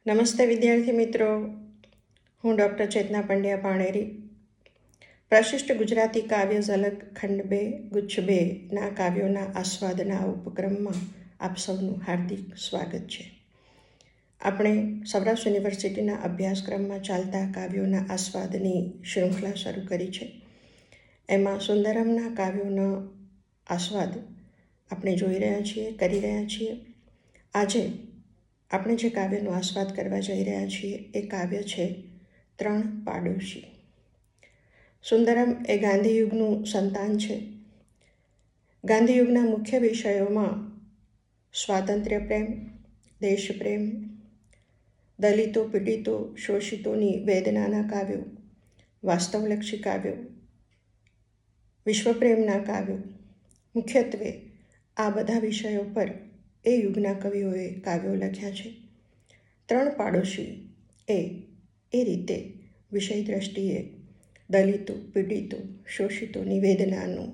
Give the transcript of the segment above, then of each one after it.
નમસ્તે વિદ્યાર્થી મિત્રો, હું ડૉક્ટર ચેતના પંડ્યા પાણેરી. પ્રશિષ્ટ ગુજરાતી કાવ્ય ઝલક ખંડ 2 ગુચ્છ 2ના કાવ્યોના આસ્વાદના ઉપક્રમમાં આપ સૌનું હાર્દિક સ્વાગત છે. આપણે સૌરાષ્ટ્ર યુનિવર્સિટીના અભ્યાસક્રમમાં ચાલતા કાવ્યોના આસ્વાદની શૃંખલા શરૂ કરી છે. એમાં સુંદરમના કાવ્યોનો આસ્વાદ આપણે જોઈ રહ્યા છીએ, કરી રહ્યા છીએ. આજે આપણે જે કાવ્યનો આસ્વાદ કરવા જઈ રહ્યા છીએ એ કાવ્ય છે 3 પાડોશી. સુંદરમ એ ગાંધીયુગનું સંતાન છે. ગાંધીયુગના મુખ્ય વિષયોમાં સ્વાતંત્ર્ય પ્રેમ, દેશપ્રેમ, દલિતો, પીડિતો, શોષિતોની વેદનાના કાવ્યો, વાસ્તવલક્ષી કાવ્યો, વિશ્વપ્રેમના કાવ્યો, મુખ્યત્વે આ બધા વિષયો પર એ યુગના કવિઓએ કાવ્યો લખ્યા છે. 3 પાડોશી એ રીતે વિષય દ્રષ્ટિએ દલિતો, પીડિતો, શોષિતોની વેદનાનું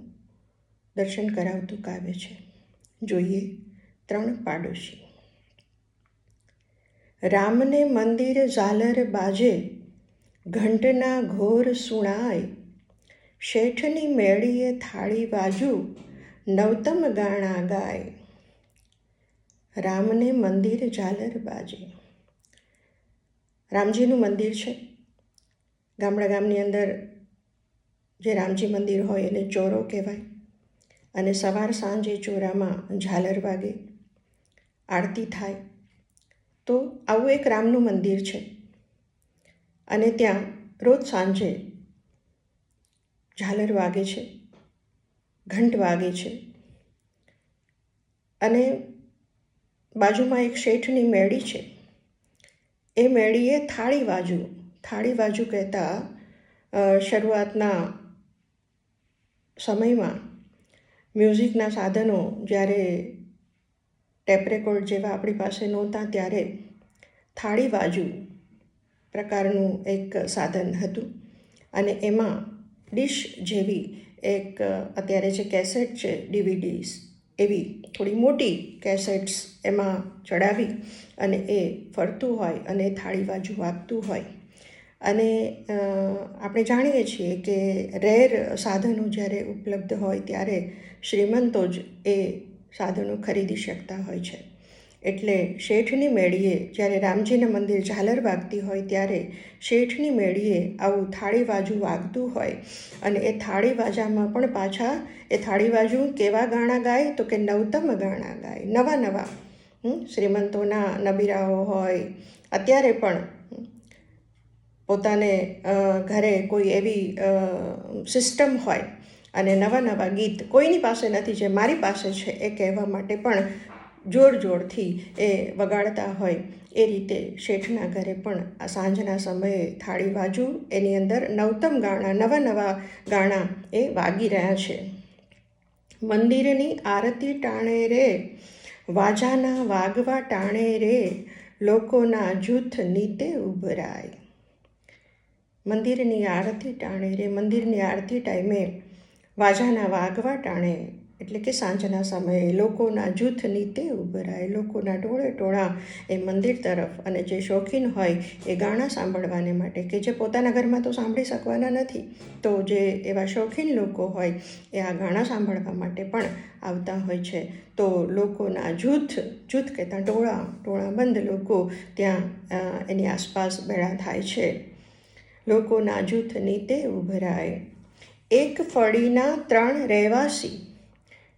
દર્શન કરાવતું કાવ્ય છે. જોઈએ 3 પાડોશી. રામને મંદિર ઝાલર બાજે, ઘંટના ઘોર સુણાય, શેઠની મેળીએ થાળી બાજુ, નવતમ ગાણા ગાય. રામને મંદિર ઝાલર બાજે. રામજીનું મંદિર છે. ગામની અંદર જે રામજી મંદિર હોય એને ચોરો કહેવાય. અને સવાર સાંજે ચોરામાં ઝાલર વાગે, આરતી થાય. તો આવું એક રામનું મંદિર છે. અને ત્યાં રોજ સાંજે ઝાલર વાગે છે, ઘંટ વાગે છે. અને બાજુમાં એક શેઠની મેળી છે. એ મેળીએ થાળી બાજુ કહેતા શરૂઆતના સમયમાં મ્યુઝિકના સાધનો જ્યારે ટેપ રેકોર્ડ જેવા આપણી પાસે નહોતા ત્યારે થાળી બાજુ પ્રકારનું એક સાધન હતું. અને એમાં ડિશ જેવી એક અત્યારે જે કેસેટ છે, ડીવીડીઝ, એવી થોડી મોટી કેસેટ્સ એમાં ચડાવી અને એ ફરતું હોય અને થાળી બાજુ વાગતું હોય. અને આપણે જાણીએ છીએ કે રેર સાધનો જ્યારે ઉપલબ્ધ હોય ત્યારે શ્રીમંતો જ એ સાધનો ખરીદી શકતા હોય છે. એટલે શેઠની મેળીએ જ્યારે રામજીના મંદિર ઝાલર વાગતી હોય ત્યારે શેઠની મેળીએ આવું થાળી બાજુ વાગતું હોય. અને એ થાળી બાજામાં પણ પાછા એ થાળી બાજુ કેવા ગાણા ગાય તો કે નવતમ ગાણા ગાય. નવા શ્રીમંતોના નબીરાઓ હોય, અત્યારે પણ પોતાને ઘરે કોઈ એવી સિસ્ટમ હોય અને નવા ગીત કોઈની પાસે નથી જે મારી પાસે છે એ કહેવા માટે પણ જોરથી એ વગાડતા હોય. એ રીતે શેઠના ઘરે પણ આ સાંજના સમયે થાળી બાજુ એની અંદર નવતમ ગાણા, નવા ગાણા એ વાગી રહ્યા છે. મંદિરની આરતી ટાણે રે, વાજાના વાગવા ટાણે રે, લોકોના જૂથ નીતે ઉભરાય. મંદિરની આરતી ટાણે રે, મંદિરની આરતી ટાઈમે વાજાના વાગવા ટાણે એટલે કે સાંજના સમયે લોકોના જૂથ નીતે ઉભરાય. લોકોના ટોળા એ મંદિર તરફ, અને જે શોખીન હોય એ ગાણા સાંભળવાને માટે, કે જે પોતાના ઘરમાં તો સાંભળી શકવાના નથી, તો જે એવા શોખીન લોકો હોય એ આ ગાણા સાંભળવા માટે પણ આવતા હોય છે. તો લોકોના જૂથ કહેતા ટોળાબંધ લોકો ત્યાં એની આસપાસ ભેળા થાય છે. લોકોના જૂથ નીતે ઉભરાય. એક ફળીના 3 રહેવાસી,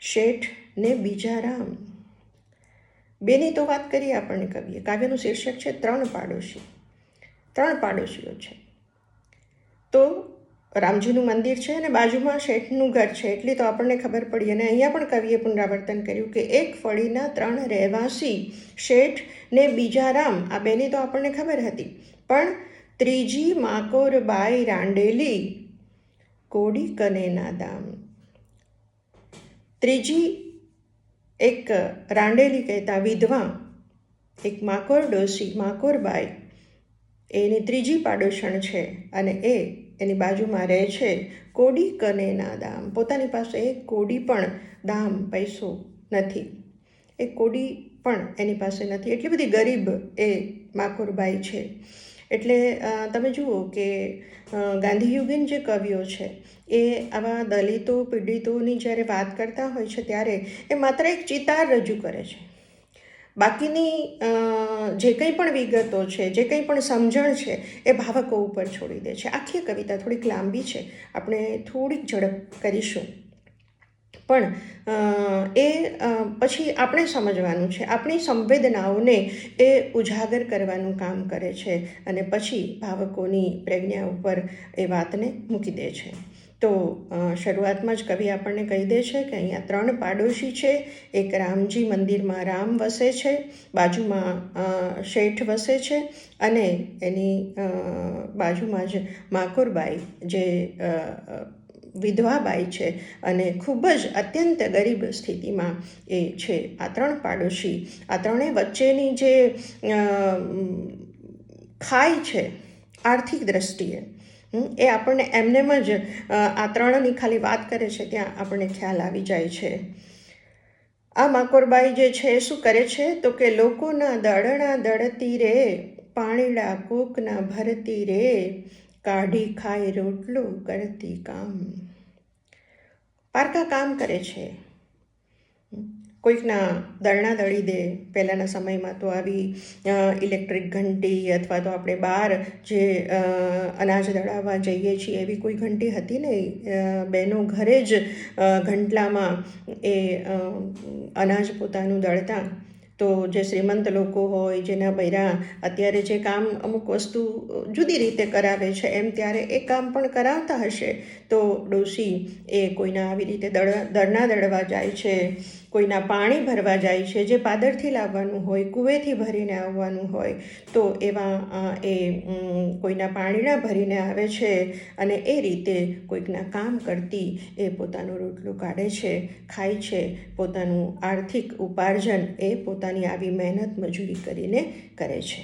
શેઠ ને બીજા રામ. બેની તો વાત કરીએ આપણને કવિએ. કાવ્યનું શીર્ષક છે 3 પાડોશી. 3 પાડોશીઓ છે. તો રામજીનું મંદિર છે અને બાજુમાં શેઠનું ઘર છે, એટલી તો આપણને ખબર પડી. અને અહીંયા પણ કવિએ પુનરાવર્તન કર્યું કે એક ફળીના 3 રહેવાસી, શેઠ ને બીજા રામ. આ બેની તો આપણને ખબર હતી, પણ ત્રીજી માકોર બાઈ રાંડેલી, કોડી કનેના દામ. ત્રીજી એક રાંડેલી કહેતા વિધવા, એક માકોર ડોસી, માકોર બાઈ, એની ત્રીજી પાડોશણ છે. અને એની બાજુમાં રહે છે કોડી કનેના દામ. પોતાની પાસે એક કોડી પણ દામ, પૈસો નથી. એક કોડી પણ એની પાસે નથી. એટલી બધી ગરીબ એ માકુરબાઈ છે. એટલે તમે જુઓ કે ગાંધીયુગીન જે કવિઓ છે એ આવા દલિતો પીડિતોની જ્યારે વાત કરતા હોય છે ત્યારે એ માત્ર એક ચિતાર રજૂ કરે છે. બાકીની જે કંઈ પણ વિગતો છે, જે કંઈ પણ સમજણ છે એ ભાવકો ઉપર છોડી દે છે. આખી કવિતા થોડીક લાંબી છે, આપણે થોડીક ઝડપ કરીશું. પણ એ પછી આપણે સમજવાનું છે, આપણી સંવેદનાઓને એ ઉજાગર કરવાનું કામ કરે છે અને પછી ભાવકોની પ્રજ્ઞા ઉપર એ વાતને મૂકી દે છે. તો શરૂઆતમાં જ કવિ આપણને કહી દે છે કે અહીંયા 3 પાડોશી છે. એક રામજી મંદિરમાં રામ વસે છે, બાજુમાં શેઠ વસે છે અને એની બાજુમાં જ માકુરબાઈ જે વિધવાબાઈ છે અને ખૂબ જ અત્યંત ગરીબ સ્થિતિમાં એ છે. આ 3 પાડોશી, આ ત્રણેય વચ્ચેની જે ખાઈ છે આર્થિક દ્રષ્ટિએ, એ આપણને એમનેમ જ આ 3ની ખાલી વાત કરે છે ત્યાં આપણને ખ્યાલ આવી જાય છે. આ માકુરબાઈ જે છે એ શું કરે છે તો કે લોકોના દળણા દળતી રે, પાણીડા કોકના ભરતી રે, કાઢી ખાઈ રોટલો કરતી કામ. પારકા કામ કરે છે, કોઈકના દળણા દળી દે. પહેલાંના સમયમાં તો આવી ઇલેક્ટ્રિક ઘંટી અથવા તો આપણે બહાર જે અનાજ દળાવવા જઈએ છીએ એવી કોઈ ઘંટી હતી નહીં. બહેનો ઘરે જ ઘંટલામાં એ અનાજ પોતાનું દળતા. તો જે શ્રીમંત લોકો હોય, જેના બૈરા અત્યારે જે કામ અમુક વસ્તુ જુદી રીતે કરાવે છે એમ ત્યારે એ કામ પણ કરાવતા હશે. તો ડોશી એ કોઈના આવી રીતે દળના દળવા જાય છે, કોઈના પાણી ભરવા જાય છે, જે પાદરથી લાવવાનું હોય, કૂવેથી ભરીને આવવાનું હોય. તો એવા એ કોઈના પાણીના ભરીને આવે છે અને એ રીતે કોઈકના કામ કરતી એ પોતાનો રોટલો કાઢે છે, ખાય છે. પોતાનું આર્થિક ઉપાર્જન એ પોતાની આવી મહેનત મજૂરી કરીને કરે છે.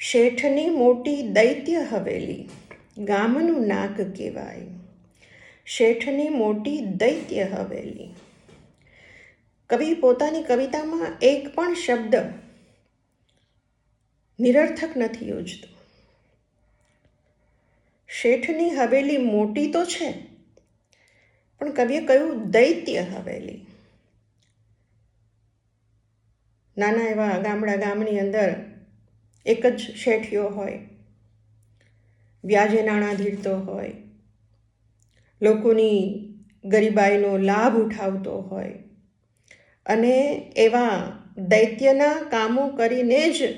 શેઠની મોટી દૈત્ય હવેલી, ગામનું નાક કહેવાય. શેઠની મોટી દૈત્ય હવેલી. કવિ પોતાની કવિતામાં એક પણ શબ્દ નિરર્થક નથી યોજતો. શેઠની હવેલી મોટી તો છે, પણ કવિએ કહ્યું દૈત્ય હવેલી. નાના એવા ગામની અંદર એક જ શેઠિયો હોય, વ્યાજે નાણાં ધીરતો હોય, લોકોની ગરીબાઈનો લાભ ઉઠાવતો હોય અને એવા દૈત્યના કામો કરીને જ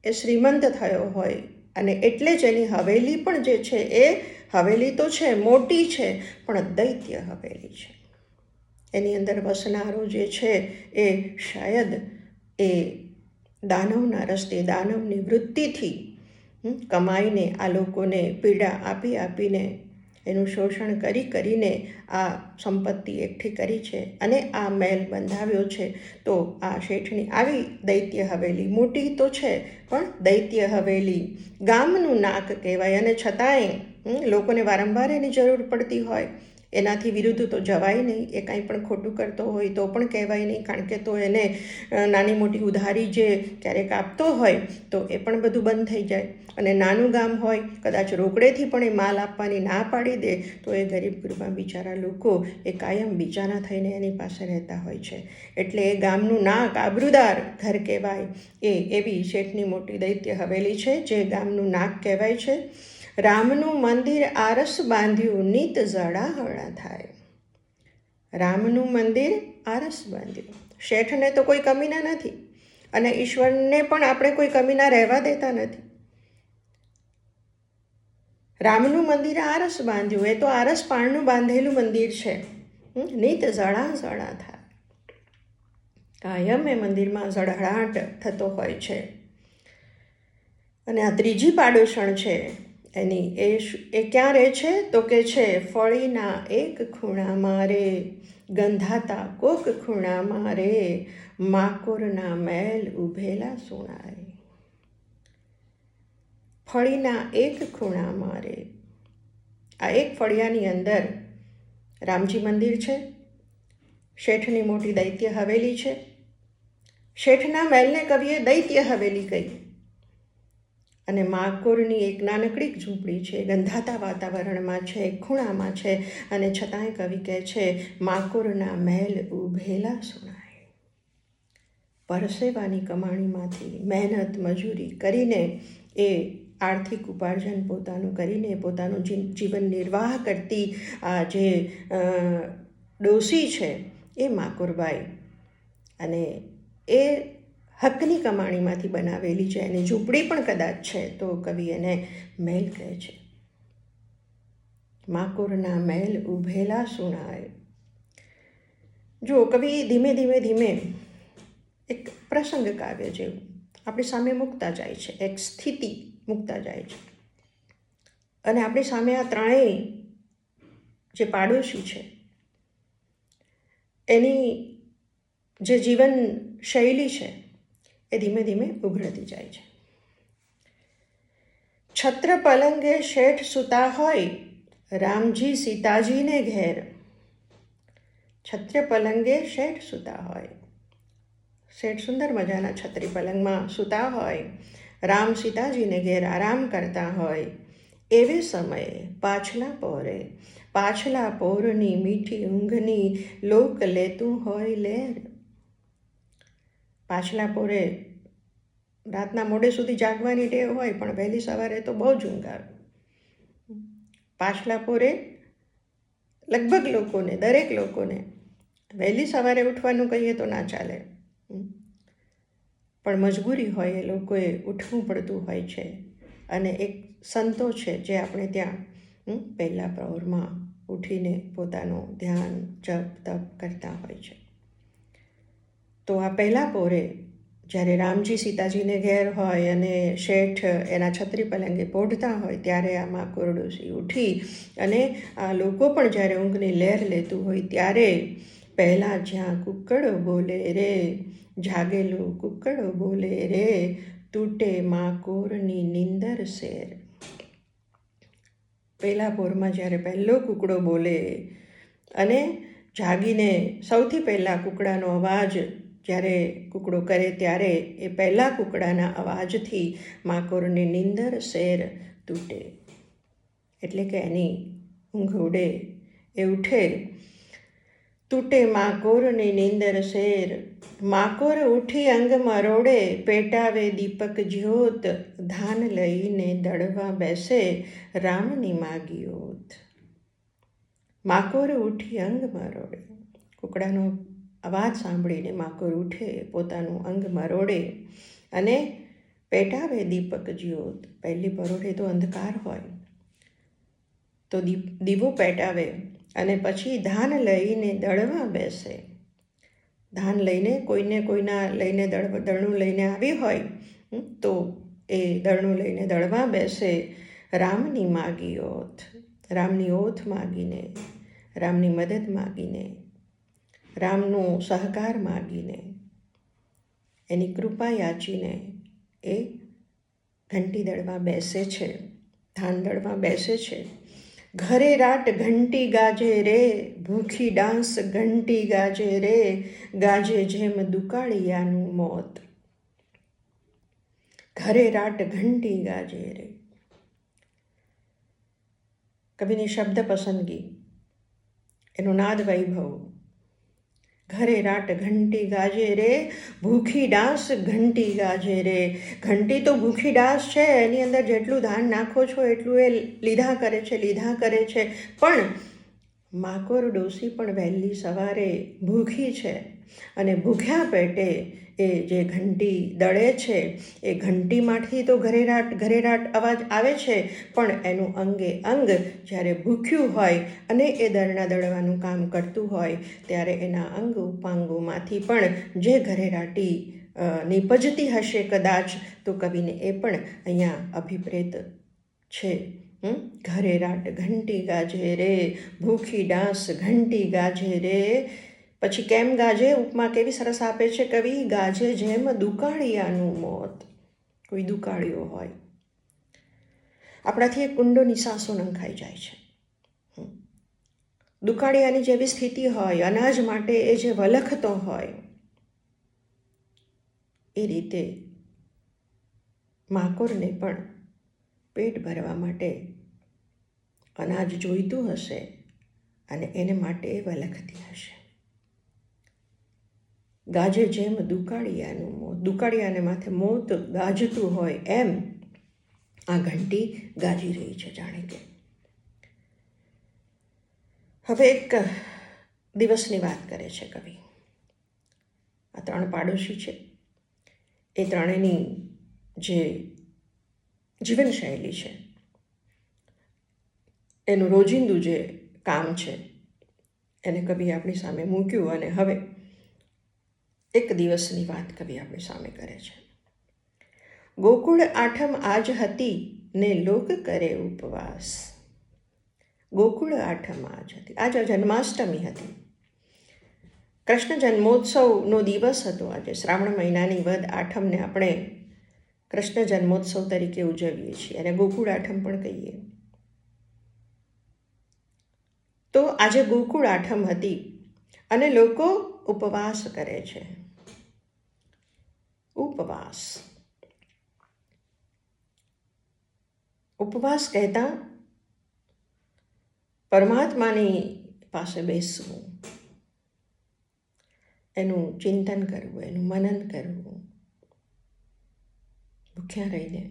એ શ્રીમંત થયો હોય. અને એટલે જ એની હવેલી પણ જે છે એ હવેલી તો છે, મોટી છે, પણ દૈત્ય હવેલી છે. એની અંદર વસનારો જે છે એ શાયદ એ દાનવના રસ્તે, દાનવની વૃત્તિથી કમાઈને આ લોકોને પીડા આપીને એનું શોષણ કરીને આ સંપત્તિ એકઠી કરી છે અને આ મહેલ બંધાવ્યો છે. તો આ શેઠની આવી દૈત્ય હવેલી, મોટી તો છે પણ દૈત્ય હવેલી, ગામનું નાક કહેવાય. અને છતાંય લોકોને વારંવાર એની જરૂર પડતી હોય, એનાથી વિરુદ્ધ તો જવાય નહીં. એ કાંઈ પણ ખોટું કરતો હોય તો પણ કહેવાય નહીં, કારણ કે તો એને નાની મોટી ઉધારી જે ક્યારેક આપતો હોય તો એ પણ બધું બંધ થઈ જાય. અને નાનું ગામ હોય, કદાચ રોકડેથી પણ એ માલ આપવાની ના પાડી દે તો એ ગરીબ ગુરબા બિચારા લોકો એ કાયમ બિચારા થઈને એની પાસે રહેતા હોય છે. એટલે એ ગામનું નાક, આબરૂદાર ઘર કહેવાય. એવી શેઠની મોટી દૈત્ય હવેલી છે જે ગામનું નાક કહેવાય છે. રામનું મંદિર આરસ બાંધ્યું, નીત ઝળાહળા થાય. રામનું મંદિર આરસ બાંધ્યું. શેઠને તો કોઈ કમીના નથી અને ઈશ્વરને પણ આપણે કોઈ કમીના રહેવા દેતા નથી. રામનું મંદિર આરસ બાંધ્યું, એ તો આરસ પાણનું બાંધેલું મંદિર છે. નીત ઝળાહળા થાય. કાયમ એ મંદિરમાં ઝળહળાટ થતો હોય છે. અને આ ત્રીજી પાડોશણ છે એની, એ ક્યાં રહે છે તો કે છે ફળીના એક ખૂણામાં રે, ગંધાતા કોક ખૂણામાં રે, માકોરના મહેલ ઉભેલા સોનારે. ફળીના એક ખૂણામાં રે. આ એક ફળિયાની અંદર રામજી મંદિર છે, શેઠની મોટી દૈત્ય હવેલી છે શેઠના મહેલને કવિએ દૈત્ય હવેલી કહી અને માકોરની એક નાનકડી ઝૂંપડી છે, ગંધાતા વાતાવરણમાં છે, ખૂણામાં છે, અને છતાંય કવિ કહે છે માકોરના મહેલ ઉભેલા સુણાય. પરસેવાની કમાણીમાંથી મહેનત મજૂરી કરીને એ આર્થિક ઉપાર્જન પોતાનું કરીને પોતાનું જીવન નિર્વાહ કરતી આ જે ડોસી છે એ માકુરબાઈ, અને એ હકની કમાણીમાંથી બનાવેલી છે, અને ઝૂંપડી પણ કદાચ છે તો કવિ એને મહેલ કહે છે. માકુરના મહેલ ઉભેલા સુણાય. જો કવિ ધીમે ધીમે ધીમે એક પ્રસંગ કાવ્ય જેવું આપણી સામે મૂકતા જાય છે, એક સ્થિતિ મૂકતા જાય છે, અને આપણી સામે આ ત્રણેય જે પાડોશી છે એની જે જીવન શૈલી છે એ ધીમે ધીમે ઉઘડતી જાય છે. છત્ર પલંગે શેઠ સૂતા હોય, રામજી સીતાજીને ઘેર. છત્ર પલંગે શેઠ સૂતા હોય, શેઠ સુંદર મજાના છત્રી પલંગમાં સૂતા હોય, રામ સીતાજીને ઘેર આરામ કરતા હોય. એવે સમયે પાછલા પોરની મીઠી ઊંઘની લોક લેતું હોય લેર. પાછલા પોરે રાતના મોડે સુધી જાગવાની ટેવ હોય, પણ વહેલી સવારે તો બહુ જ ઊંઘ આવે. પાછલા પોરે લગભગ લોકોને, દરેક લોકોને વહેલી સવારે ઉઠવાનું કહીએ તો ના ચાલે, પણ મજબૂરી હોય, એ લોકોએ ઉઠવું પડતું હોય છે. અને એક સંતો છે જે આપણે ત્યાં પહેલા પ્રહરમાં ઉઠીને પોતાનું ધ્યાન જપ તપ કરતા હોય છે. તો આ પહેલા પોરે જ્યારે રામજી સીતાજીને ઘેર હોય અને શેઠ એના છત્રી પલંગે પોઢતા હોય, ત્યારે આ માકોર ડોસી ઉઠી અને આ લોકો પણ જ્યારે ઊંઘની લહેર લેતું હોય ત્યારે પહેલાં જ્યાં કુકડો બોલે રે, જાગેલું કુકડો બોલે રે, તૂટે માકોરની નીંદર શેર. પહેલા પોરમાં જ્યારે પહેલો કુકડો બોલે અને જાગીને સૌથી પહેલાં કુકડાનો અવાજ જ્યારે કુકડો કરે ત્યારે એ પહેલાં કુકડાના અવાજથી માકોરની નીંદર શેર તૂટે, એટલે કે એની ઊંઘ ઉડે, એ ઉઠે. તૂટે માકોરની નીંદર શેર, માકોર ઉઠી અંગ મરોડે, પેટાવે દીપક જ્યોત, ધાન લઈને દળવા બેસે, રામની માગી ઓત. માકોર ઉઠી અંગ મરોડે, કુકડાનો અવાજ સાંભળીને માકોર ઉઠે, પોતાનું અંગ મરોડે અને પેટાવે દીપક જ્યોત. પહેલી પરોઢે તો અંધકાર હોય, તો દીવો પેટાવે અને પછી ધાન લઈને દળવા બેસે. ધાન લઈને કોઈના લઈને દળનું લઈને આવી હોય તો એ દળનું લઈને દળવા બેસે. રામની માગી ઓથ, રામની ઓથ માગીને, રામની મદદ માગીને, રામનો સહકાર માગીને, એની કૃપા યાચીને એ ઘંટી દળવા બેસે છે, ધાન દળવા બેસે છે. ઘરે રાટ ઘંટી ગાજે રે, ભૂખી ડાંસ ઘંટી ગાજે રે, ગાજે જેમ દુકાળિયાનું મોત. ઘરે રાટ ઘંટી ગાજે રે. કવિની શબ્દ પસંદગી, એનો નાદ વૈભવ. ઘરે રાટ ઘંટી ગાજે રે, ભૂખી ડાંસ ઘંટી ગાજે રે. ઘંટી તો ભૂખી ડાંસ છે, એની અંદર જેટલું ધાન નાખો છો એટલું એ લીધા કરે છે. પણ માકોર ડોસી પણ વહેલી સવારે ભૂખી છે, અને ભૂખ્યા પેટે એ જે ઘંટી દળે છે, એ ઘંટીમાંથી તો ઘરેરાટ અવાજ આવે છે, પણ એનું અંગે અંગ જ્યારે ભૂખ્યું હોય અને એ દળના દળવાનું કામ કરતું હોય ત્યારે એના અંગ ઉપાંગોમાંથી પણ જે ઘરેરાટી નિપજતી હશે કદાચ, તો કવિને એ પણ અહીંયા અભિપ્રેત છે. ઘરે રાટ ઘંટી ગાજે રે, ભૂખી ડાંસ ઘંટી ગાજે રે. પછી કેમ ગાજે, ઉપમા કેવી સરસ આપે છે કવિ, ગાજે જેમ દુકાળિયાનું મોત. કોઈ દુકાળિયો હોય, આપણાથી એક ઊંડો નિસાસો નંખાઈ જાય છે. દુકાળિયાની જેવી સ્થિતિ હોય, અનાજ માટે એ જે વલખતો હોય, એ રીતે માકોરને પણ પેટ ભરવા માટે અનાજ જોઈતું હશે અને એને માટે વલખતી હશે. ગાજે જેમ દુકાળિયાનું મોત, દુકાળિયાને માથે મોત ગાજતું હોય એમ આ ઘંટી ગાજી રહી છે જાણે કે. હવે એક દિવસની વાત કરે છે કવિ. આ 3 પાડોશી છે. એ ત્રણેયની જે જીવનશૈલી છે, એનું રોજિંદુ જે કામ છે એને કવિ આપણી સામે મૂક્યું અને હવે એક દિવસની વાત કવિ આપણી સામે કરે છે. ગોકુળ આઠમ આજ હતી ને લોક કરે ઉપવાસ. ગોકુળ આઠમ આજ હતી, આજ જન્માષ્ટમી હતી. કૃષ્ણ જન્મોત્સવનો દિવસ હતો આજે. શ્રાવણ મહિનાની વદ આઠમને આપણે કૃષ્ણ જન્મોત્સવ તરીકે ઉજવીએ છીએ અને ગોકુળ આઠમ પણ કહીએ. તો આજે ગોકુળ આઠમ હતી અને લોકો ઉપવાસ કરે છે. ઉપવાસ, ઉપવાસ કહેતા પરમાત્માની પાસે બેસવું, એનું ચિંતન કરવું, એનું મનન કરવું, ભૂખ્યા રહીને.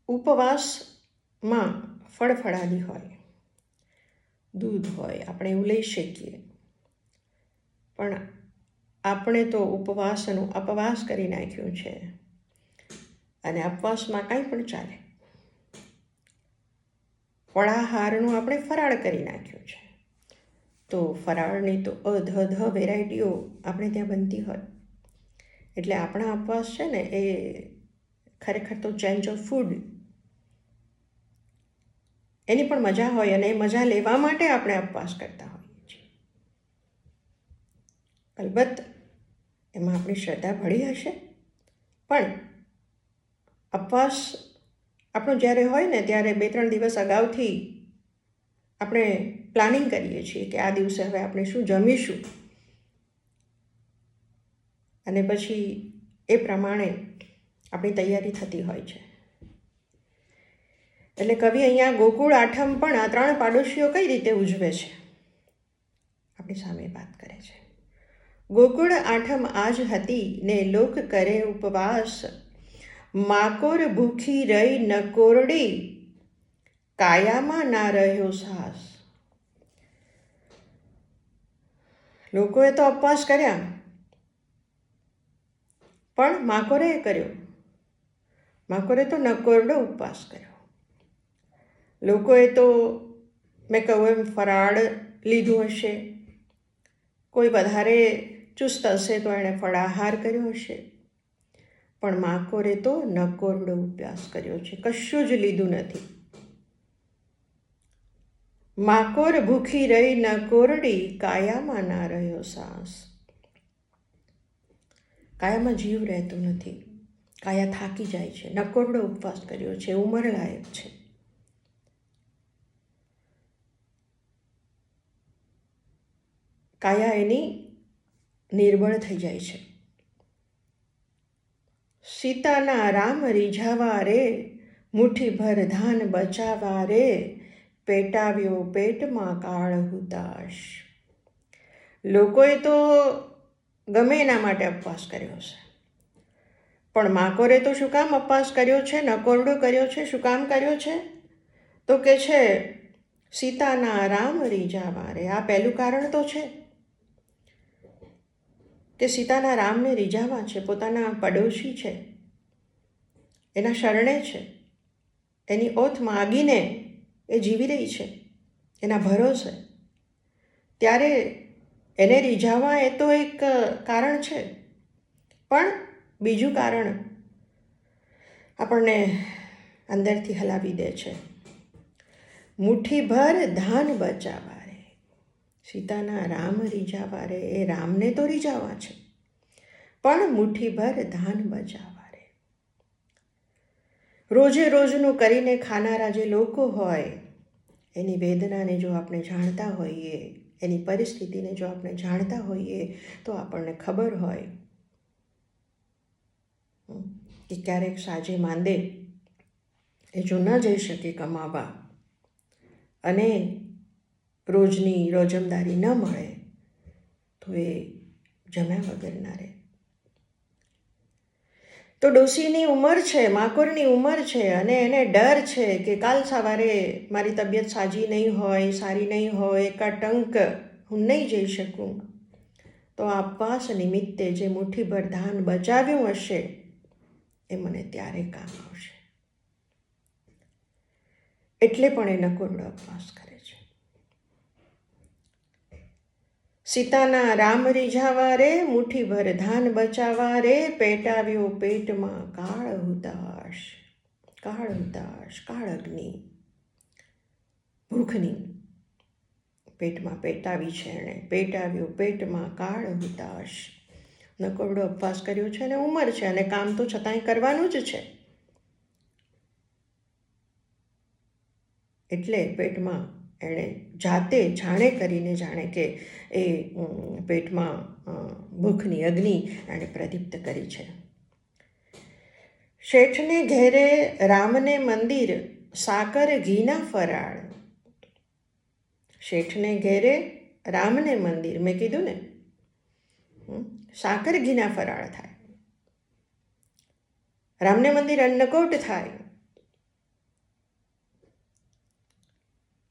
ઉપવાસમાં ફળફળાદી હોય, દૂધ હોય, આપણે એવું લઈ શકીએ. પણ આપણે તો ઉપવાસનું અપવાસ કરી નાખ્યું છે અને અપવાસમાં કાંઈ પણ ચાલે. ફળાહારનું આપણે ફરાળ કરી નાખ્યું છે. તો ફરાળની તો અધ વેરાયટીઓ આપણે ત્યાં બનતી હોય. એટલે આપણા ઉપવાસ છે ને એ ખરેખર તો ચેન્જ ઓફ ફૂડ, એની પણ મજા હોય અને એ મજા લેવા માટે આપણે ઉપવાસ કરતા હોઈએ છીએ. અલબત્ત એમાં આપણી શ્રદ્ધા ભળી હશે, પણ ઉપવાસ આપણો જ્યારે હોય ને ત્યારે 2-3 દિવસ અગાઉથી આપણે પ્લાનિંગ કરીએ છીએ કે આ દિવસે હવે આપણે શું જમીશું અને પછી એ પ્રમાણે આપણી તૈયારી થતી હોય છે. એટલે કવિ અહીંયા ગોકુળ આઠમ પણ આ 3 પાડોશીઓ કઈ રીતે ઉજવે છે આપણી સામે વાત કરે છે. ગોકુળ આઠમ આજ હતી ને લોક કરે ઉપવાસ. માકોર ભૂખી રહી ન કોરડી, કાયામાં ના રહ્યો સાસ. લોકોએ તો ઉપવાસ કર્યા, પણ માકોરે કર્યો. માકોરે તો નકોરડો ઉપવાસ કર્યો. લોકોએ તો મેં કહું એમ ફરાળ લીધું હશે, કોઈ વધારે ચુસ્ત હશે તો એણે ફળાહાર કર્યો હશે, પણ માકોરે તો નકોરડો ઉપવાસ કર્યો છે, કશું જ લીધું નથી. માકોર ભૂખી રહી ન કોરડી, કાયામાં ના રહ્યો સાસ. કાયામાં જીવ રહેતો નથી, કાયા થાકી જાય છે. નકોરડો ઉપવાસ કર્યો છે, ઉંમરલાયક છે. કાયા એની નિર્બળ થઈ જાય છે. સીતાના રામ રીઝાવા રે, મુઠ્ઠીભર ધાન બચાવા રે, પેટાવ્યો પેટમાં કાળ હુતાશ. લોકોએ તો ગમે એના માટે ઉપવાસ કર્યો છે, પણ માકોરે તો શું કામ ઉપવાસ કર્યો છે, નકોરડો કર્યો છે? શું કામ કર્યો છે? તો કે છે સીતાના રામ રીઝાવા રે. આ પહેલું કારણ તો છે કે સીતાના રામને રીઝાવા છે, પોતાના પડોશી છે, એના શરણે છે, એની ઓથ માગીને એ જીવી રહી છે, એના ભરોસે. ત્યારે એને રીઝાવા એ તો એક કારણ છે, પણ બીજું કારણ આપણને અંદરથી હલાવી દે છે. મુઠ્ઠીભર ધાન બચાવવા રે. સીતાના રામ રીઝાવા રે, એ રામને તો રીઝાવા છે, પણ મુઠ્ઠીભર ધાન બચાવવા રે. રોજે રોજનું કરીને ખાનારા જે લોકો હોય, એની વેદનાને જો આપણે જાણતા હોઈએ, એની પરિસ્થિતિને જો આપણે જાણતા હોઈએ, તો આપણને ખબર હોય કે ક્યારેક સાજે માંદે એ જો ન જઈ શકે કમાવા અને રોજની રોજમદારી ન મળે તો એ જમ્યા વગર ના રહે. તો ડોશીની ઉંમર છે, માકોરની ઉંમર છે અને એને ડર છે કે કાલ સવારે મારી તબિયત સાજી નહીં હોય, સારી નહીં હોય, એકાટંક હું નહીં જઈ શકું. તો આ ઉપવાસ નિમિત્તે જે મુઠ્ઠીભર ધાન બચાવ્યું હશે એ મને ત્યારે કામ આવશે. એટલે પણ એ નકોરડો ઉપવાસ કરે છે. સીતાના રામ રીઝાવા રે, મુઠ્ઠીભર ધાન બચાવવા રે, પેટાવ્યો પેટમાં કાળ હુતાશ, કાળ હુતાશ, કાળ અગ્નિ, ભૂખની પેટમાં પેટાવી છે એણે, પેટાવ્યો પેટમાં કાળ હુતાશ. નકોરડો ઉપવાસ કર્યો છે અને ઉંમર છે અને કામ તો છતાંય કરવાનું જ છે. એટલે પેટમાં એણે જાતે જાણે કરીને જાણે કે એ પેટમાં ભૂખની અગ્નિ એણે પ્રદીપ્ત કરી છે. શેઠને ઘેરે રામને મંદિર, સાકર ઘીના ફરાળ. શેઠને ઘેરે રામને મંદિર, મેં કીધું ને, સાકર ઘીના ફરાળ થાય. રામને મંદિર અન્નકોટ થાય.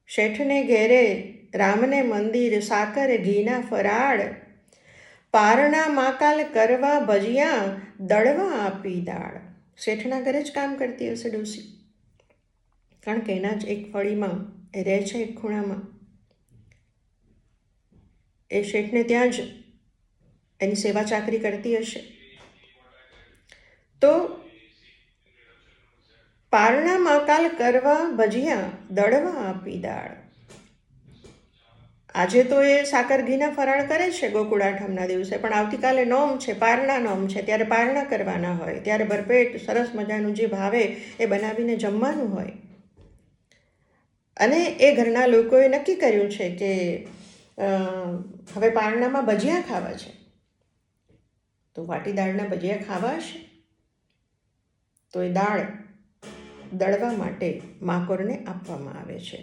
શેઠને ઘેરે રામને મંદિર, સાકર ઘીના ફરાળ. પારણા માકાલ કરવા ભજિયા, દળવા આપી દાળ. શેઠના ઘરે જ કામ કરતી હશે ડોસી, કારણ કે એના જ એક ફળીમાં એ રહે છે, એક ખૂણામાં. એ શેઠને ત્યાં જ એની સેવા ચાકરી કરતી હશે. તો પારણા માકાલ કરવા ભજિયા, દળવા આપી દાળ. આજે તો એ સાકર ઘીના ફરાળ કરે છે ગોકુળ આઠમના દિવસે, પણ આવતીકાલે નોમ છે, પારણા નોમ છે, ત્યારે પારણા કરવાના હોય, ત્યારે ભરપેટ સરસ મજાનું જે ભાવે એ બનાવીને જમવાનું હોય. અને એ ઘરના લોકોએ નક્કી કર્યું છે કે હવે પારણામાં ભજીયા ખાવા છે, તો વાટી દાળના ભજીયા ખાવા હશે. તો એ દાળ દળવા માટે માકોરને આપવામાં આવે છે.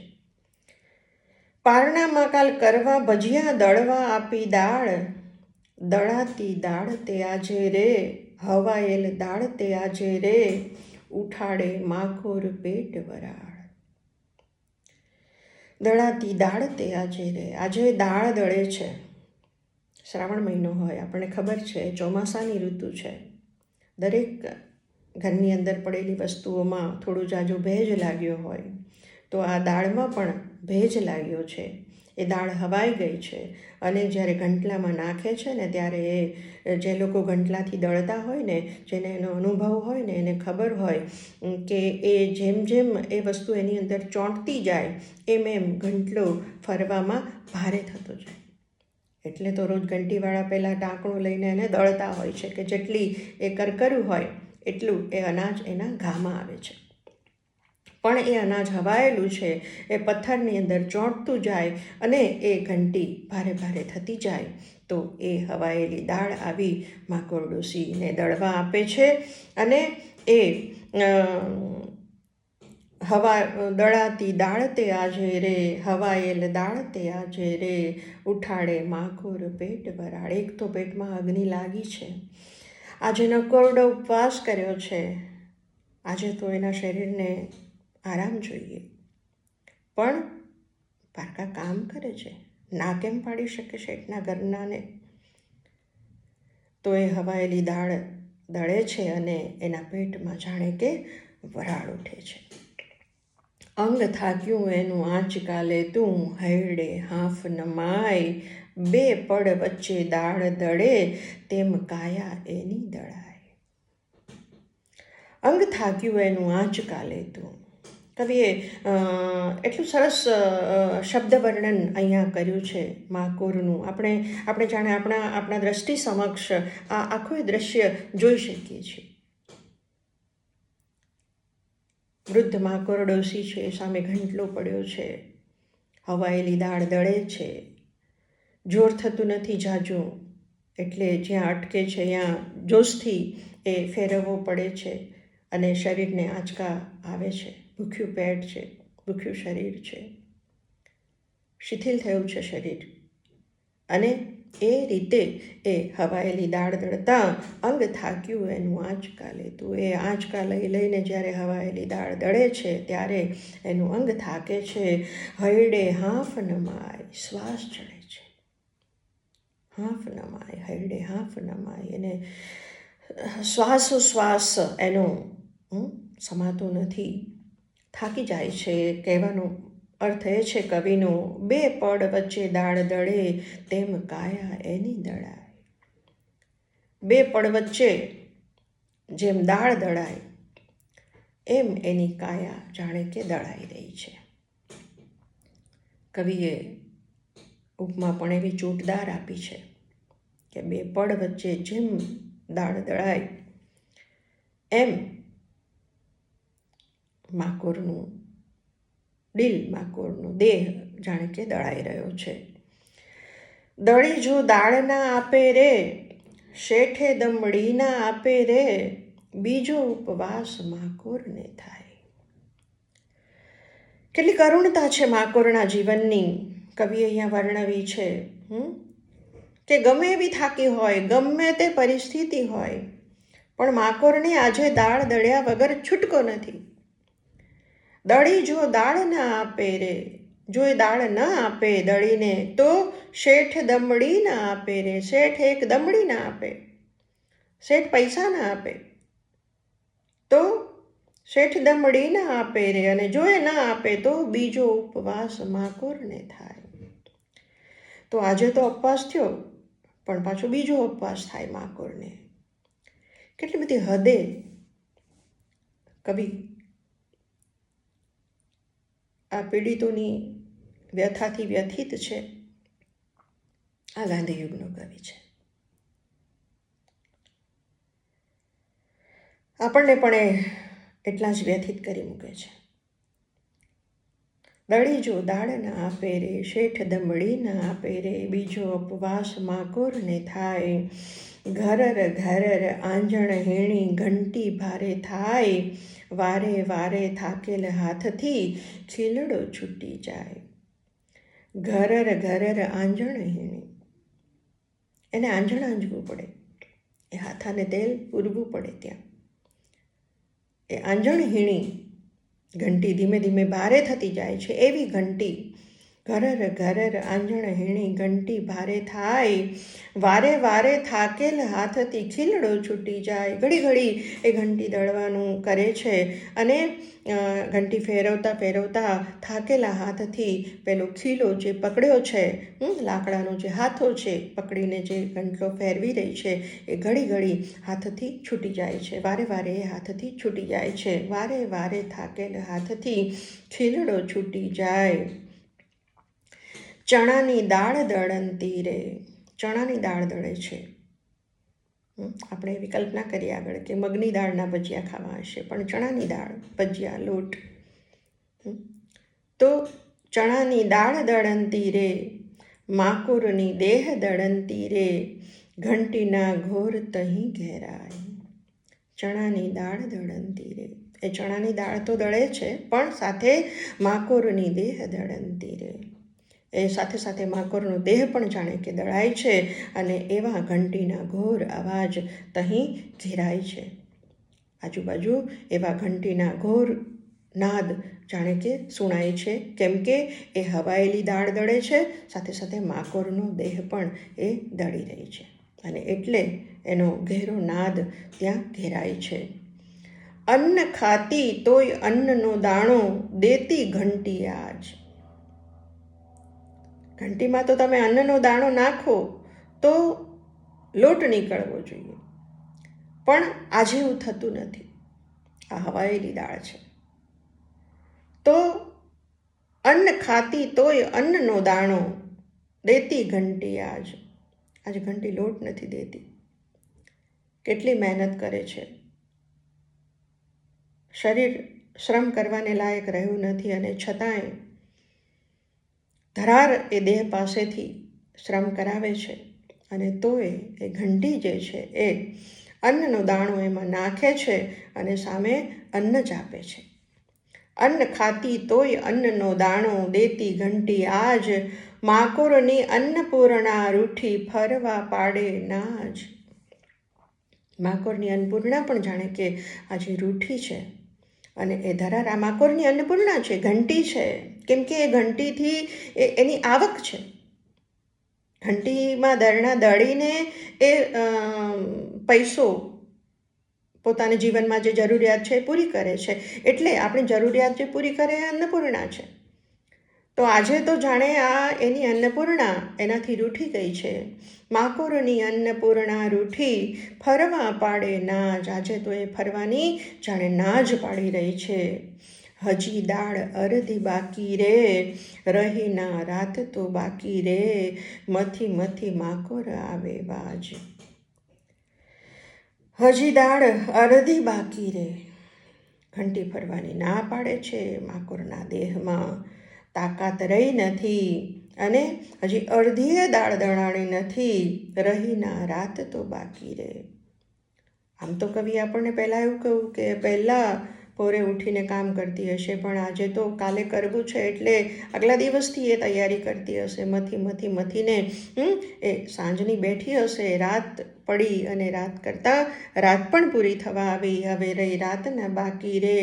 પારણા માકાલ કરવા ભજિયા, દળવા આપી દાળ. દળાતી દાળ તે આજે રે, હવાયેલ દાળ તે આજે રે, ઉઠાડે માકોર પેટ વરાળ. દળાતી દાળ તે આજે રે. આજે દાળ દળે છે. શ્રાવણ મહિનો હોય, આપણને ખબર છે, ચોમાસાની ઋતુ છે. દરેક ઘરની અંદર પડેલી વસ્તુઓમાં થોડું જાજો ભેજ લાગ્યો હોય, તો આ દાળમાં પણ ભેજ લાગ્યો છે. એ દાળ હવાઈ ગઈ છે અને જ્યારે ગંટલામાં નાખે છે ને ત્યારે એ જે લોકો ગંટલાથી દળતા હોય ને, જેને એનો અનુભવ હોય ને, એને ખબર હોય કે એ જેમ જેમ એ વસ્તુ એની અંદર ચોંટતી જાય એમ એમ ગંટલો ફરવામાં ભારે થતો જાય. એટલે તો રોજ ઘંટીવાળા પહેલાં ઢાંકણું લઈને એને દળતા હોય છે કે જેટલી એ કરકરું હોય એટલું એ અનાજ એના ઘામાં આવે છે. પણ એ અનાજ હવાયેલું છે, એ પથ્થરની અંદર ચોંટતું જાય અને એ ઘંટી ભારે ભારે થતી જાય, તો એ હવાયેલી દાળ આવી માકોર ડોશીને દળવા આપે છે. અને એ દળાતી દાળ તે આજે રે, હવાયેલ દાળ તે આજે રે, ઉઠાડે માકોર પેટ વરાળ. એક તો પેટમાં અગ્નિ લાગી છે, આજે નકોરડો ઉપવાસ કર્યો છે, આજે તો એના શરીરને આરામ જોઈએ, પણ પારકા કામ કરે છે, ના કેમ પાડી શકે શેઠના ઘરનાને? તો એ હવાયેલી દાળ દળે છે અને એના પેટમાં જાણે કે વરાળ ઉઠે છે. અંગ થાક્યું એનું આંચકાલે તું, હૈડે હાફ નમાય, બે પડ વચ્ચે દાળ દળે, તેમ કાયા એની દળાય. અંગ થાક્યું એનું આંચકાલે તું. કવિએ એટલું સરસ શબ્દ વર્ણન અહીંયા કર્યું છે માકોરનું. આપણે જાણે આપણા દ્રષ્ટિ સમક્ષ આ આખું દ્રશ્ય જોઈ શકીએ છીએ. વૃદ્ધ માકોર ડોશી છે, સામે ઘંટલો પડ્યો છે, હવાયેલી દાળ દળે છે, જોર થતું નથી જાજું, એટલે જ્યાં અટકે છે ત્યાં જોશથી એ ફેરવવો પડે છે અને શરીરને આંચકા આવે છે. ભૂખ્યું પેટ છે, ભૂખ્યું શરીર છે, શિથિલ થયું છે શરીર. અને એ રીતે એ હવાયેલી દાળ દળતા અંગ થાક્યું એનું આંચકા લેતું. એ આંચકા લઈને જ્યારે હવાયેલી દાળ દળે છે ત્યારે એનું અંગ થાકે છે. હૈડે હાંફ નમાય, શ્વાસ ચડે છે. હાંફ નમાય, હૈડે હાંફ નમાય. એને શ્વાસોશ્વાસ એનો સમાતો નથી, થાકી જાય છે. કહેવાનો અર્થ એ છે કવિનો, બે પડ વચ્ચે દાળ દળે તેમ કાયા એની દળાય. બે પડ વચ્ચે જેમ દાળ દળાય એમ એની કાયા જાણે કે દળાઈ રહી છે. કવિએ ઉપમા પણ એવી ચોટદાર આપી છે કે બે પડ વચ્ચે જેમ દાળ દળાય એમ માકોરનું દિલ, માકોરનો દેહ જાણે કે દળાઈ રહ્યો છે. દળી જો દાળ ના આપે રે, શેઠે દમડી ના આપે રે, બીજો ઉપવાસ માકોરને થાય. કેટલી કરુણતા છે માકોરના જીવનની કવિએ અહીંયા વર્ણવી છે. કે ગમે એવી થાકી હોય, ગમે તે પરિસ્થિતિ હોય, પણ માકોરને આજે દાળ દળ્યા વગર છૂટકો નથી. દળી જો દાળ ના આપે રે, જો એ દાળ ન આપે દળીને તો શેઠ દમડી ના આપે રે. શેઠ એક દમડી ના આપે, શેઠ પૈસા ના આપે તો શેઠ દમડી ના આપે રે. અને જો એ ના આપે તો બીજો ઉપવાસ માકોરને થાય. તો આજે તો ઉપવાસ થયો, પણ પાછો બીજો ઉપવાસ થાય માકોરને. કેટલી બધી હદે કવિ આ પીડિતોની વ્યથાથી વ્યથિત છે. આ ગાંધીયુગનો કવિ છે. આપણને પણ એટલા જ વ્યથિત કરી મૂકે છે. દળી જો દાળ ના આપે રે, શેઠ દમડી ના આપે રે, બીજો ઉપવાસ માકોરને થાય. ઘરર ઘરર આંજણ હેણી ઘંટી ભારે થાય, વારે વારે થાકેલ હાથથી ખીલડો છૂટી જાય. ઘરર ઘરર આંજણ હેણી, એને આંજણ આંજવું પડે, એ હાથાને તેલ પૂરવું પડે. ત્યાં એ આંજણ હીણી ઘંટી ધીમે ધીમે ભારે થતી જાય છે. એવી ઘંટી ઘરર ઘરર આંજણ હીણી ઘંટી ભારે થાય, વારે વારે થાકેલ હાથથી ખીલડો છૂટી જાય. ઘડી ઘડી એ ઘંટી દળવાનું કરે છે અને ઘંટી ફેરવતા ફેરવતા થાકેલા હાથથી પેલો ખીલો જે પકડ્યો છે, લાકડાનો જે હાથો છે પકડીને જે ઘંટલો ફેરવી રહી છે, એ ઘડી ઘડી હાથથી છૂટી જાય છે. વારે વારે એ હાથથી છૂટી જાય છે. વારે વારે થાકેલ હાથથી ખીલડો છૂટી જાય. ચણાની દાળ દળંતી રે, ચણાની દાળ દળે છે. આપણે એવી કલ્પના કરીએ આગળ કે મગની દાળના ભજીયા ખાવા હશે, પણ ચણાની દાળ, ભજીયા, લોટ. તો ચણાની દાળ દળંતી રે, માકુરની દેહ દળંતી રે, ઘંટીના ઘોર તહીં ઘેરાય. ચણાની દાળ દળંતી રે, એ ચણાની દાળ તો દળે છે પણ સાથે માકોરની દેહ દળંતી રે. એ સાથે સાથે માકોરનો દેહ પણ જાણે કે દળાય છે અને એવા ઘંટીના ઘોર અવાજ તહીં ઘેરાય છે. આજુબાજુ એવા ઘંટીના ઘોર નાદ જાણે કે સુણાય છે, કેમ કે એ હવાયેલી દાળ દળે છે, સાથે સાથે માકોરનો દેહ પણ એ દળી રહી છે અને એટલે એનો ઘેરો નાદ ત્યાં ઘેરાય છે. અન્ન ખાતી તોય અન્નનો દાણો દેતી ઘંટી આજ. ઘંટીમાં તો તમે અન્નનો દાણો નાખો તો લોટ નીકળવો જોઈએ, પણ આજે એવું થતું નથી. આ હવાયેલી દાળ છે. તો અન્ન ખાતી તોય અન્નનો દાણો દેતી ઘંટી આજ. આજે ઘંટી લોટ નથી દેતી. કેટલી મહેનત કરે છે, શરીર શ્રમ કરવાને લાયક રહ્યું નથી અને છતાંય ધરાર એ દેહ પાસેથી શ્રમ કરાવે છે અને તોય એ ઘંટી જે છે એ અન્નનો દાણો એમાં નાખે છે અને સામે અન્ન જ આપે છે. અન્ન ખાતી તોય અન્નનો દાણો દેતી ઘંટી આજ, માકોરની અન્નપૂર્ણા રૂઠી ફરવા પાડે નાજ. માકોરની અન્નપૂર્ણા પણ જાણે કે આજે રૂઠી છે અને એ ધરારા માકોરની અન્નપૂર્ણા છે, ઘંટી છે, કેમ કે એ ઘંટીથી એની આવક છે. ઘંટીમાં દરણા દળીને એ પૈસો પોતાના જીવનમાં જે જરૂરિયાત છે એ પૂરી કરે છે. એટલે આપણી જરૂરિયાત જે પૂરી કરે એ અન્નપૂર્ણા છે. તો આજે તો જાણે આ એની અન્નપૂર્ણા એનાથી રૂઠી ગઈ છે. માકોરની અન્નપૂર્ણા રૂઠી ફરવા પાડે નાજ. આજે તો એ ફરવાની જાણે નાજ પાડી રહી છે. હજી દાળ અડધી બાકી રે, રહી ના રાત તો બાકી રે, મથી મથી માકોર આવે વાજ. હજી દાળ અડધી બાકી રે. ઘંટી ફરવાની ના પાડે છે. માકોરના દેહમાં તાકાત રહી નથી અને હજી અડધીએ દાળ દળાણી નથી, રહી ના રાત તો બાકી રે. આમ તો કવિ આપણને પહેલાં એવું કહ્યું કે પહેલાં પોરે ઉઠીને કામ કરતી હશે, પણ આજે તો કાલે કરવું છે એટલે આગલા દિવસથી એ તૈયારી કરતી હશે. મથીને એ સાંજની બેઠી હશે. રાત પડી અને રાત કરતાં રાત પણ પૂરી થવા આવી. હવે રહી રાતના બાકી રે,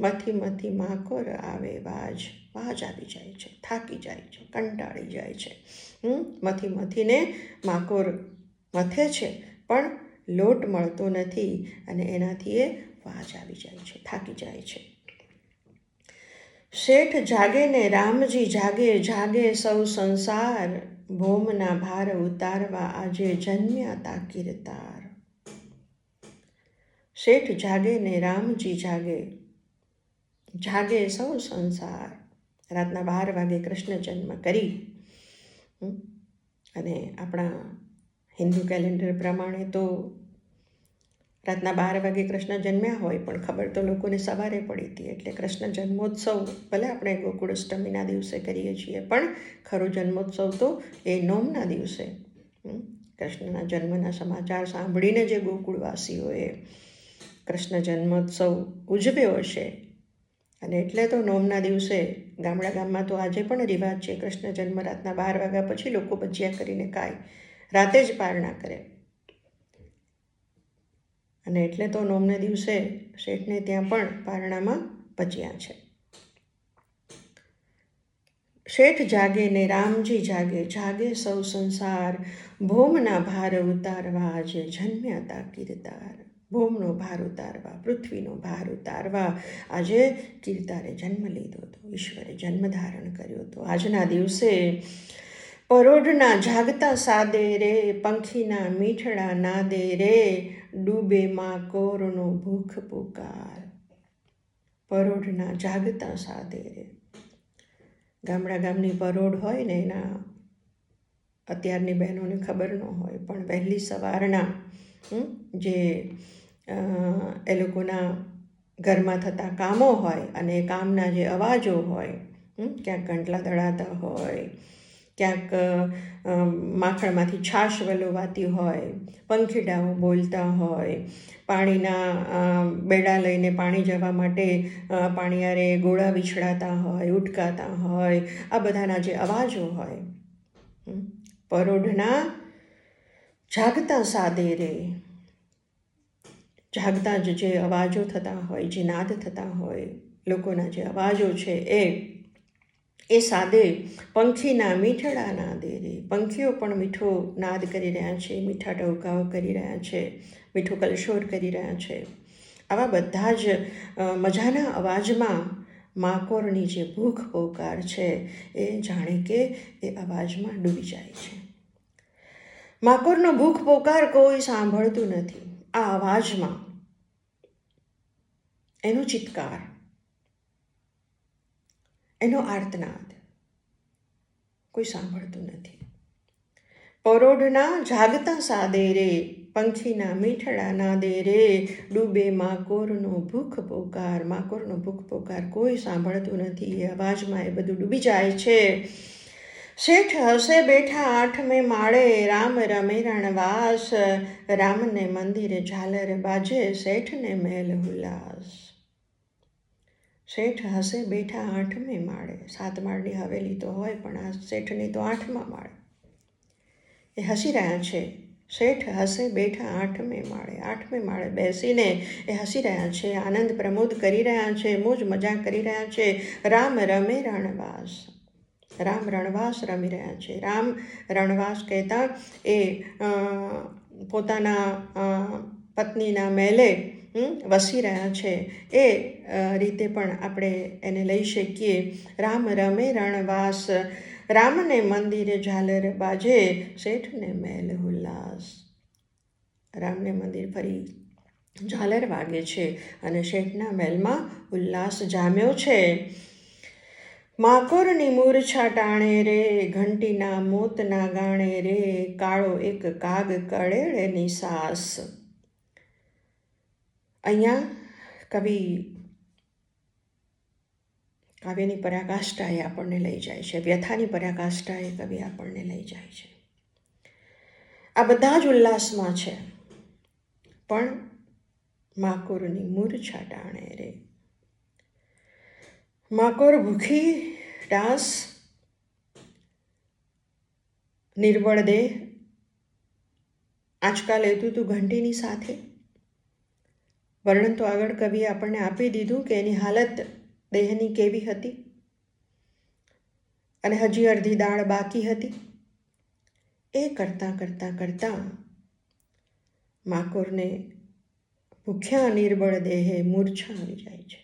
મથી માકોર આવે વાજ. વાજ આવી જાય છે, થાકી જાય છે, કંટાળી જાય છે. મથીને માકોર મથે છે પણ લોટ મળતો નથી અને એનાથી એ વાજ આવી જાય છે, થાકી જાય છે. શેઠ જાગે ને રામજી જાગે, જાગે સૌ સંસાર, ભોમના ભાર ઉતારવા આજે જન્મ્યા તા કીર્તાર. શેઠ જાગે ને રામજી જાગે, જાગે સૌ સંસાર. રાતના 12 વાગે કૃષ્ણ જન્મ કરી અને આપણા હિન્દુ કેલેન્ડર પ્રમાણે તો રાતના 12 વાગે કૃષ્ણ જન્મ્યા હોય, પણ ખબર તો લોકોને સવારે પડી હતી. એટલે કૃષ્ણ જન્મોત્સવ ભલે આપણે ગોકુળ અષ્ટમીના દિવસે કરીએ છીએ, પણ ખરો જન્મોત્સવ તો એ નોમના દિવસે. કૃષ્ણના જન્મના સમાચાર સાંભળીને જે ગોકુળવાસીઓએ કૃષ્ણ જન્મોત્સવ ઉજવ્યો હશે અને એટલે તો નોમના દિવસે ગામમાં તો આજે પણ રિવાજ છે. કૃષ્ણ જન્મ રાતના 12 વાગ્યા પછી લોકો ભજીયા કરીને ખાય, રાતે જ પારણા કરે. અને એટલે તો નોમને દિવસે શેઠને ત્યાં પણ પારણામાં ભજીયા છે. શેઠ જાગે ને રામજી જાગે, જાગે સૌ સંસાર, ભોમના ભાર ઉતારવા આજે જન્મ્યા તા કીર્તાર. ભોમનો ભાર ઉતારવા, પૃથ્વીનો ભાર ઉતારવા આજે કીર્તારે જન્મ લીધો હતો, ઈશ્વરે જન્મ ધારણ કર્યો હતો. આજના દિવસે પરોઢના જાગતા સાદે રે, પંખીના મીઠડા નાદે રે, ડૂબે માકોરનો ભૂખ પુકાર. પરોઢના જાગતા સાદે રે. ગામની પરોઢ હોય ને એના અત્યારની બહેનોને ખબર ન હોય, પણ વહેલી સવારના જે એ લોકોના ઘરમાં થતા કામો હોય અને એ કામના જે અવાજો હોય, ક્યાંક ઘંટલા દળાતા હોય, ક્યાંક માખણમાંથી છાશ વલોવાતી હોય, પંખીડાઓ બોલતા હોય, પાણીના બેડા લઈને પાણી જવા માટે પાણીયારે ગોળા વિછડાતા હોય, ઉટકાતા હોય, આ બધાના જે અવાજો હોય, પરોઢના જાગતા સાદે રે. જાગતા જ જે અવાજો થતા હોય, જે નાદ થતા હોય, લોકોના જે અવાજો છે એ સાદે પંખીના મીઠડા નાદે રે. પંખીઓ પણ મીઠો નાદ કરી રહ્યા છે, મીઠા ટહુકાઓ કરી રહ્યા છે, મીઠો કલશોર કરી રહ્યા છે. આવા બધા જ મજાના અવાજમાં માકોરની જે ભૂખ પોકાર છે એ જાણે કે એ અવાજમાં ડૂબી જાય છે. માકોરનો ભૂખ પોકાર કોઈ સાંભળતું નથી. આ અવાજમાં એનો ચિત્કાર, એનો આર્તનાદ કોઈ સાંભળતું નથી. પરોઢના જાગતા સાદે રે, પંખીના મીઠડા નાદે રે, ડૂબે માકોરનો ભૂખ પોકાર. માકોરનો ભૂખ પોકાર કોઈ સાંભળતું નથી. એ અવાજમાં એ બધું ડૂબી જાય છે. શેઠ હસે બેઠા આઠમે માળે, રામ રમે રણવાસ, રામને મંદિરે ઝાલર બાજે, શેઠને મહેલ હુલ્લાસ. શેઠ હસે બેઠા આઠમે માળે, 7 માળની હવેલી તો હોય પણ આ શેઠની તો 8મા માળે. એ હસી રહ્યા છે. શેઠ હસે બેઠા આઠમે માળે, 8મે માળે બેસીને એ હસી રહ્યા છે, આનંદ પ્રમોદ કરી રહ્યા છે, મોજ મજા કરી રહ્યા છે. રામ રમે રણવાસ, રામ રણવાસ રમી રહ્યા છે. રામ રણવાસ કહેતા એ પોતાના પત્નીના મહેલે વસી રહ્યા છે. એ રીતે પણ આપણે એને લઈ શકીએ. રામ રમે રણવાસ, રામને મંદિરે ઝાલર બાજે, શેઠને મહેલ હુલ્લાસ. રામને મંદિર ફરી ઝાલર વાગે છે અને શેઠના મહેલમાં ઉલ્લાસ જામ્યો છે. માકોરની મૂર્છા ટાણે રે, ઘંટીના મોતના ગાણે રે, કાળો એક કાગ કળેળેની સાસ. અહીંયા કવિ કાવ્યની પરાકાષ્ઠાએ આપણને લઈ જાય છે, વ્યથાની પરાકાષ્ઠાએ કવિ આપણને લઈ જાય છે. આ બધા જ ઉલ્લાસમાં છે, પણ માકોરની મૂર્છા ટાણે રે. માકોર ભૂખી ડાસ, નિર્બળ દેહ, આંચકા લેતું તું ઘંટીની સાથે. વર્ણન તો આગળ કવિએ આપણને આપી દીધું કે એની હાલત દેહની કેવી હતી અને હજી અડધી દાળ બાકી હતી. એ કરતાં માકોરને ભૂખ્યા નિર્બળ દેહે મૂર્છા આવી જાય છે.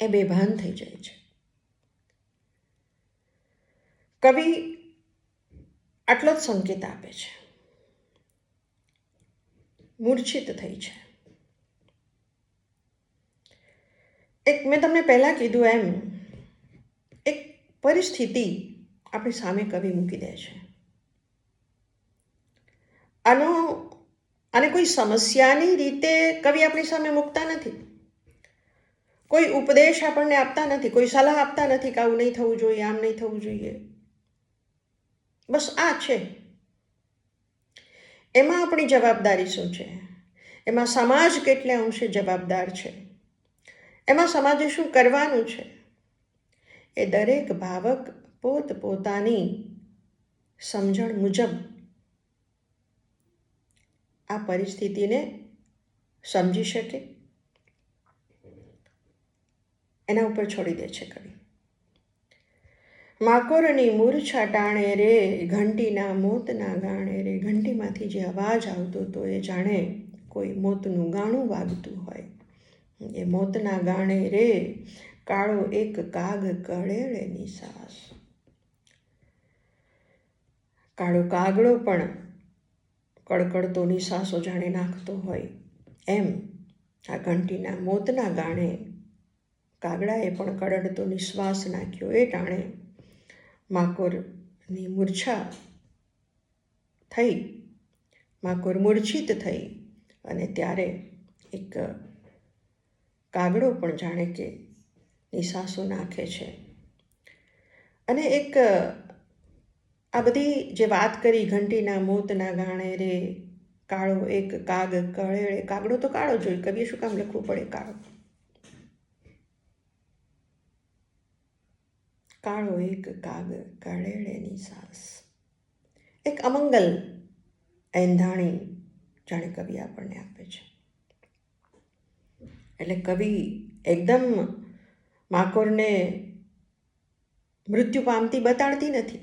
એ બેભાન થઈ જાય છે. કવિ આટલો જ સંકેત આપે છે, મૂર્છિત થઈ છે. એક મેં તમને પહેલાં કીધું એમ એક પરિસ્થિતિ આપણી સામે કવિ મૂકી દે છે. આને કોઈ સમસ્યાની રીતે કવિ આપણી સામે મૂકતા નથી, કોઈ ઉપદેશ આપણને આપતા નથી, કોઈ સલાહ આપતા નથી કે આવું નહીં થવું જોઈએ, આમ નહીં થવું જોઈએ. બસ આ છે. એમાં આપણી જવાબદારી શું છે, એમાં સમાજ કેટલા અંશે જવાબદાર છે, એમાં સમાજે શું કરવાનું છે, એ દરેક ભાવક પોતપોતાની સમજણ મુજબ આ પરિસ્થિતિને સમજી શકે એના ઉપર છોડી દે છે કવિ. માકોરની મૂર્છા ટાણે રે, ઘંટીના મોતના ગાણે રે. ઘંટીમાંથી જે અવાજ આવતો હતો એ જાણે કોઈ મોતનું ગાણું વાગતું હોય. એ મોતના ગાણે રે, કાળો એક કાગ કળેળેની સાસ. કાળો કાગડો પણ કડકડતો નિસાસો જાણે નાખતો હોય એમ આ ઘંટીના મોતના ગાણે કાગડાએ પણ કડડતો નિશ્વાસ નાખ્યો. એ ટાણે માકોરની મૂર્છા થઈ, માકોર મૂર્છિત થઈ અને ત્યારે એક કાગડો પણ જાણે કે નિસાસો નાખે છે. અને એક આ બધી જે વાત કરી, ઘંટીના મોતના ગાણે રે, કાળો એક કાગ કળેળે. કાગડો તો કાળો જોઈ, કવિએ શું કામ લખવું પડે કાળો? કાળો એક કાગ કળેળેની સાસ. એક અમંગલ એંધાણી જાણે કવિ આપણને આપે છે. એટલે કવિ એકદમ માકોરને મૃત્યુ પામતી બતાડતી નથી,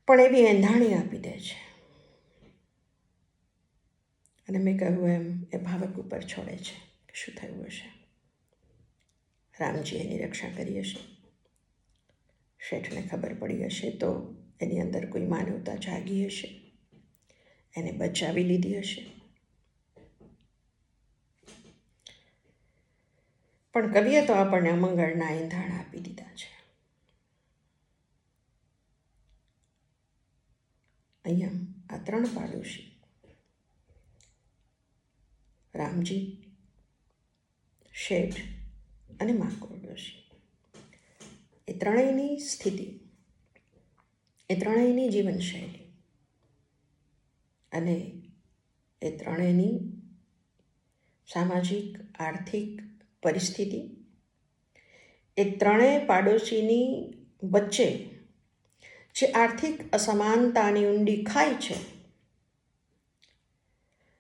પણ એવી એંધાણી આપી દે છે. અને મેં કહ્યું એમ એ ભાવક ઉપર છોડે છે કે શું થયું હશે. રામજી એની રક્ષા કરી હશે, શેઠને ખબર પડી હશે તો એની અંદર કોઈ માનવતા જાગી હશે, એને બચાવી લીધી હશે. પણ કવિએ તો આપણને અમંગળના એંધાણ આપી દીધા છે. અહીંયા આ 3 પાડોશી, રામજી, શેઠ અને માકોર ડોશી, એ ત્રણેયની સ્થિતિ, એ ત્રણેયની જીવનશૈલી અને એ ત્રણેયની સામાજિક આર્થિક પરિસ્થિતિ, એ ત્રણેય પાડોશીની વચ્ચે જે આર્થિક અસમાનતાની ઊંડી ખાઈ છે,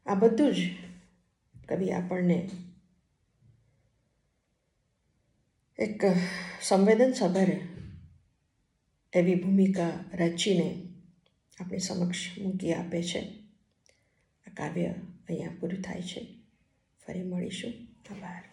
આ બધું જ કવિ આપણને એક સંવેદનસભર એવી ભૂમિકા રચીને આપણી સમક્ષ મૂકી આપે છે. આ કાવ્ય અહીંયા પૂરું થાય છે. ફરી મળીશું. આભાર.